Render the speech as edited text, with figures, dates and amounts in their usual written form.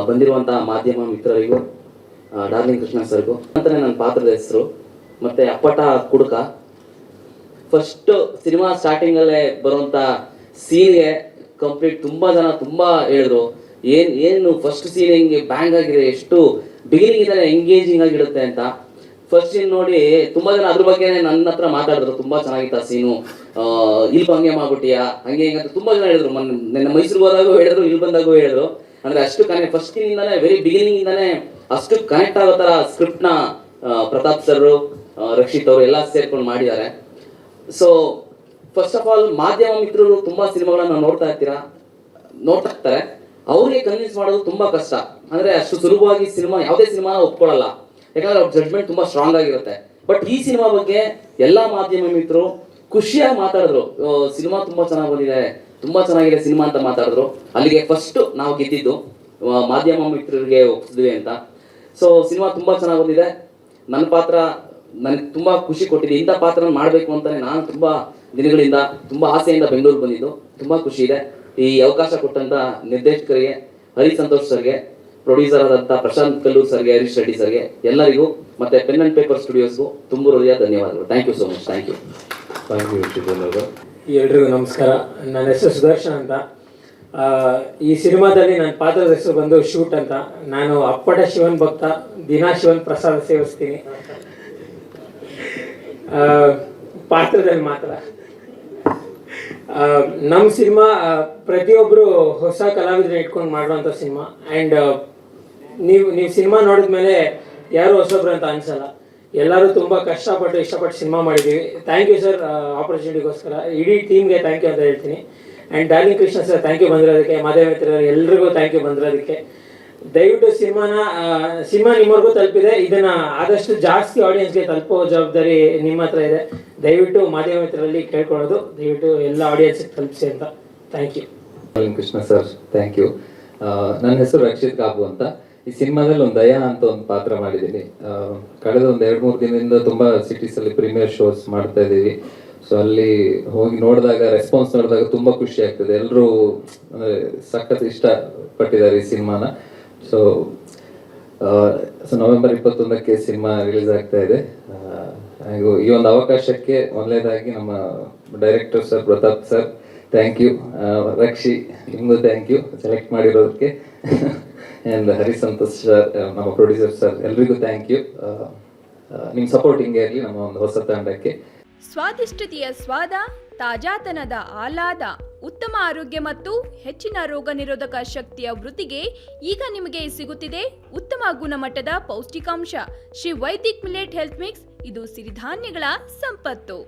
ಬಂದಿರುವಂತಹ ಮಾಧ್ಯಮ ಮಿತ್ರರಿಗೂ, ಡಾರ್ಲಿಂಗ್ ಕೃಷ್ಣ ಸರ್ಗೂ ಅಂತಾನೆ ನನ್ನ ಪಾತ್ರದ ಹೆಸರು. ಮತ್ತೆ ಅಪ್ಪಟ ಕುಡುಕ. ಫಸ್ಟ್ ಸಿನಿಮಾ ಸ್ಟಾರ್ಟಿಂಗಲ್ಲೇ ಬರುವಂಥ ಸೀನ್ಗೆ ಕಂಪ್ಲೀಟ್ ತುಂಬ ಜನ ತುಂಬ ಹೇಳಿದ್ರು, ಏನು ಫಸ್ಟ್ ಸೀನ್ ಹಿಂಗೆ ಬ್ಯಾಂಗ್ ಆಗಿದೆ, ಎಷ್ಟು ಬಿಗಿನಿಂಗ್ ಇಂದಾನೆ ಎಂಗೇಜಿಂಗ್ ಆಗಿರುತ್ತೆ ಅಂತ. ಫಸ್ಟ್ ಸೀನ್ ನೋಡಿ ತುಂಬಾ ಜನ ಅದ್ರ ಬಗ್ಗೆ ನನ್ನ ಹತ್ರ ಮಾತಾಡಿದ್ರು, ತುಂಬಾ ಚೆನ್ನಾಗಿತ್ತು ಆ ಸೀನು, ಇಲ್ಲಿ ಹಂಗೆ ಮಾಡ್ಬಿಟ್ಟಿಯಾ ಹಂಗೆ ಹಿಂಗೆ ಅಂತ ತುಂಬಾ ಜನ ಹೇಳಿದ್ರು. ನನ್ನ ಮೈಸೂರಿಗೆ ಹೋದಾಗೂ ಹೇಳಿದ್ರು, ಇಲ್ಲಿ ಬಂದಾಗೂ ಹೇಳಿದ್ರು. ಅಂದ್ರೆ ಅಷ್ಟು ಕನೆಕ್ಟ್ ಫಸ್ಟ್ ಇಂದಾನೆ ವೆರಿ ಬಿಗಿನಿಂಗ್ ಇಂದಾನೆ ಅಷ್ಟು ಕನೆಕ್ಟ್ ಆಗೋ ತರ ಸ್ಕ್ರಿಪ್ಟ್ ನ ಪ್ರತಾಪ್ ಸರ್, ರಕ್ಷಿತ್ ಅವರು ಎಲ್ಲ ಸೇರ್ಕೊಂಡು ಮಾಡಿದ್ದಾರೆ. ಸೊ ಫಸ್ಟ್ ಆಫ್ ಆಲ್ ಮಾಧ್ಯಮ ಮಿತ್ರರು ತುಂಬಾ ಸಿನಿಮಾಗಳನ್ನ ನೋಡ್ತಾ ಇರ್ತಾರೆ. ಅವ್ರಿಗೆ ಕನ್ವಿನ್ಸ್ ಮಾಡೋದು ತುಂಬಾ ಕಷ್ಟ. ಅಂದ್ರೆ ಅಷ್ಟು ಸುಲಭವಾಗಿ ಯಾವುದೇ ಸಿನಿಮಾನ ಒಪ್ಕೊಳ್ಳಲ್ಲ, ಯಾಕಂದ್ರೆ ಅವ್ರ ಜಡ್ಜ್ಮೆಂಟ್ ತುಂಬಾ ಸ್ಟ್ರಾಂಗ್ ಆಗಿರುತ್ತೆ. ಬಟ್ ಈ ಸಿನಿಮಾ ಬಗ್ಗೆ ಎಲ್ಲಾ ಮಾಧ್ಯಮ ಮಿತ್ರರು ಖುಷಿಯಾಗಿ ಮಾತಾಡಿದ್ರು, ಸಿನಿಮಾ ತುಂಬಾ ಚೆನ್ನಾಗಿ ಬಂದಿದೆ, ತುಂಬಾ ಚೆನ್ನಾಗಿದೆ ಸಿನಿಮಾ ಅಂತ ಮಾತಾಡಿದ್ರು. ಅಲ್ಲಿಗೆ ಫಸ್ಟ್ ನಾವು ಗೆದ್ದಿದ್ದು ಮಾಧ್ಯಮ ಮಿತ್ರರಿಗೆ ಒಪ್ಪಿಸಿದ್ವಿ ಅಂತ. ಸೊ ಸಿನಿಮಾ ತುಂಬಾ ಚೆನ್ನಾಗಿ ಬಂದಿದೆ. ನನ್ನ ಪಾತ್ರ ನನಗೆ ತುಂಬಾ ಖುಷಿ ಕೊಟ್ಟಿದೆ. ಇಂಥ ಪಾತ್ರ ಮಾಡಬೇಕು ಅಂತಾನೆ ನಾನು ತುಂಬಾ ದಿನಗಳಿಂದ ತುಂಬಾ ಆಸೆಯಿಂದ ಬೆಂಗಳೂರು ಬಂದಿದ್ದು. ತುಂಬಾ ಖುಷಿ ಇದೆ. ಈ ಅವಕಾಶ ಕೊಟ್ಟಂತ ನಿರ್ದೇಶಕರಿಗೆ, ಹರಿ ಸಂತೋಷ್ ಸರ್ಗೆ, ಪ್ರೊಡ್ಯೂಸರ್ ಆದಂತ ಪ್ರಶಾಂತ್ ಕಲ್ಲೂರ್ ಸರ್ಗೆ, ಹರೀಶ್ ರೆಡ್ಡಿ ಸರ್ಗೆ, ಎಲ್ಲರಿಗೂ ಮತ್ತೆ ಪೆನ್ ಅಂಡ್ ಪೇಪರ್ ಸ್ಟುಡಿಯೋಸ್ಗೂ ತುಂಬ ಹೃದಯ ಧನ್ಯವಾದಗಳು. Thank you so much. Thank you. ಎಲ್ರಿಗೂ ನಮಸ್ಕಾರ. ನನ್ನ ಹೆಸರು ಸುದರ್ಶನ್ ಅಂತ. ಈ ಸಿನಿಮಾದಲ್ಲಿ ನನ್ನ ಪಾತ್ರದ ಹೆಸರು ಬಂದು ಶೂಟ್ ಅಂತ. ನಾನು ಅಪ್ಪಟ ಶಿವನ್ ಭಕ್ತ, ದಿನಾ ಶಿವನ್ ಪ್ರಸಾದ ಸೇವಿಸ್ತೀನಿ. ಪಾತ್ರದಲ್ಲಿ ಮಾತ್ರ ನಮ್ಮ ಸಿನಿಮಾ ಪ್ರತಿಯೊಬ್ಬರು ಹೊಸ ಕಲಾವಿದರನ್ನ ಇಟ್ಕೊಂಡು ಮಾಡುವಂಥ ಸಿನಿಮಾ. ಆ್ಯಂಡ್ ನೀವು ಸಿನಿಮಾ ನೋಡಿದ್ಮೇಲೆ ಯಾರು ಹೊಸೊಬ್ರು ಅಂತ ಅನ್ಸಲ್ಲ. ಎಲ್ಲರೂ ತುಂಬ ಕಷ್ಟಪಟ್ಟು ಇಷ್ಟಪಟ್ಟು ಸಿನಿಮಾ ಮಾಡಿದ್ದೀವಿ. ಥ್ಯಾಂಕ್ ಯು ಸರ್ ಆಪರ್ಚುನಿಟಿಗೋಸ್ಕರ. ಇಡೀ ಟೀಮ್ಗೆ ಥ್ಯಾಂಕ್ ಯು ಅಂತ ಹೇಳ್ತೀನಿ. And darling Krishna sir thank you ಬಂದಿರೋದಕ್ಕೆ, ಮಾಧ್ಯಮ ಮಿತ್ರರು ಎಲ್ರಿಗೂ ಥ್ಯಾಂಕ್ ಯು ಬಂದಿರೋದಕ್ಕೆ. ದಯವಿಟ್ಟು ಸಿನಿಮಾ ನಿಮ್ಮವರೆಗೂ ತಲುಪಿದೆ. ಇದನ್ನ ಆದಷ್ಟು ಜಾಸ್ತಿ ಆಡಿಯನ್ಸ್ಗೆ ತಲುಪೋ ಜವಾಬ್ದಾರಿ ನಿಮ್ಮ ಹತ್ರ ಇದೆ. ದಯವಿಟ್ಟು ಮಾಧ್ಯಮ ಮಿತ್ರರಲ್ಲಿ ಕೇಳ್ಕೊಳ್ಳೋದು, ದಯವಿಟ್ಟು ಎಲ್ಲ ಆಡಿಯನ್ಸ್ಗೆ ತಲುಪಿಸಿ ಅಂತ. Thank you. Darling Krishna sir thank you. ನನ್ನ ಹೆಸರು ರಕ್ಷಿತ್ ಕಾಬು ಅಂತ. ಈ ಸಿನಿಮಾದಲ್ಲಿ ಒಂದು ದಯಾ ಅಂತ ಒಂದು ಪಾತ್ರ ಮಾಡಿದ್ದೀನಿ. ಕಳೆದ ಒಂದು 2-3 ದಿನದಿಂದ ತುಂಬಾ ಸಿಟೀಸ್ ಅಲ್ಲಿ ಪ್ರೀಮಿಯರ್ ಶೋಸ್ ಮಾಡ್ತಾ ಇದ್ದೀವಿ. ಸೊ ಅಲ್ಲಿ ಹೋಗಿ ನೋಡಿದಾಗ ರೆಸ್ಪಾನ್ಸ್ ನೋಡಿದಾಗ ತುಂಬಾ ಖುಷಿ ಆಗ್ತದೆ. ಎಲ್ಲರೂ ಅಂದ್ರೆ ಸಖತ್ ಇಷ್ಟ ಪಟ್ಟಿದ್ದಾರೆ ಈ ಸಿನಿಮಾನ. ಸೊ ನವೆಂಬರ್ 21ಕ್ಕೆ ಸಿನಿಮಾ ರಿಲೀಸ್ ಆಗ್ತಾ ಇದೆ. ಈ ಒಂದು ಅವಕಾಶಕ್ಕೆ ಮೊದಲನೇದಾಗಿ ನಮ್ಮ director sir Pratap sir thank you. Rakshi ನಿಮಗೂ ಥ್ಯಾಂಕ್ ಯು ಸೆಲೆಕ್ಟ್ ಮಾಡಿರೋದಕ್ಕೆ. ಆ್ಯಂಡ್ ಹರಿ ಸಂತೋಷ್ ಸರ್, ನಮ್ಮ ಪ್ರೊಡ್ಯೂಸರ್ ಸರ್, ಎಲ್ರಿಗೂ ಥ್ಯಾಂಕ್ ಯು. ನಿಮ್ಮ ಸಪೋರ್ಟ್ ಹಿಂಗೆ ಇರಲಿ ನಮ್ಮ ಒಂದು ಹೊಸ ತಂಡಕ್ಕೆ. ಸ್ವಾದಿಷ್ಟತೆಯ ಸ್ವಾದ, ತಾಜಾತನದ ಆಹ್ಲಾದ, ಉತ್ತಮ ಆರೋಗ್ಯ ಮತ್ತು ಹೆಚ್ಚಿನ ರೋಗ ನಿರೋಧಕ ಶಕ್ತಿಯ ವೃದ್ಧಿಗೆ ಈಗ ನಿಮಗೆ ಸಿಗುತ್ತಿದೆ ಉತ್ತಮ ಗುಣಮಟ್ಟದ ಪೌಷ್ಟಿಕಾಂಶ. Shri Vaidik millet health mix. ಇದು ಸಿರಿಧಾನ್ಯಗಳ ಸಂಪತ್ತು.